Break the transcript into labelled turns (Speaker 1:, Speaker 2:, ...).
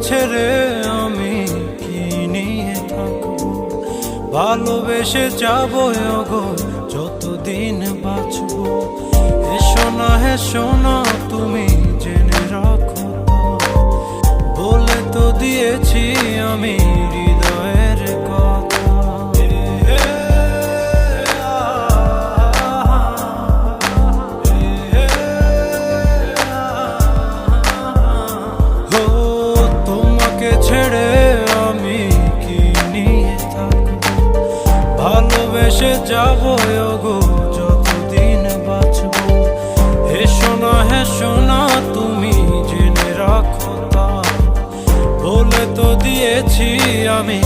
Speaker 1: ছেড়ে আমি কি নিয়ে থাকবো, ভালোবেসে যাবো গো যতদিন বাঁচবো। হেসো না তুমি জেনে রাখো, বলে তো দিয়েছি আমি হৃদয়ের কথা। ও তোমাকে ছেড়ে আমি কি নিয়ে থাকবো, ভালোবেসে যাবো গো যতদিন বাঁচবো। হেসো না তুমি জেনে রাখো, বলে তো দিয়েছি আমি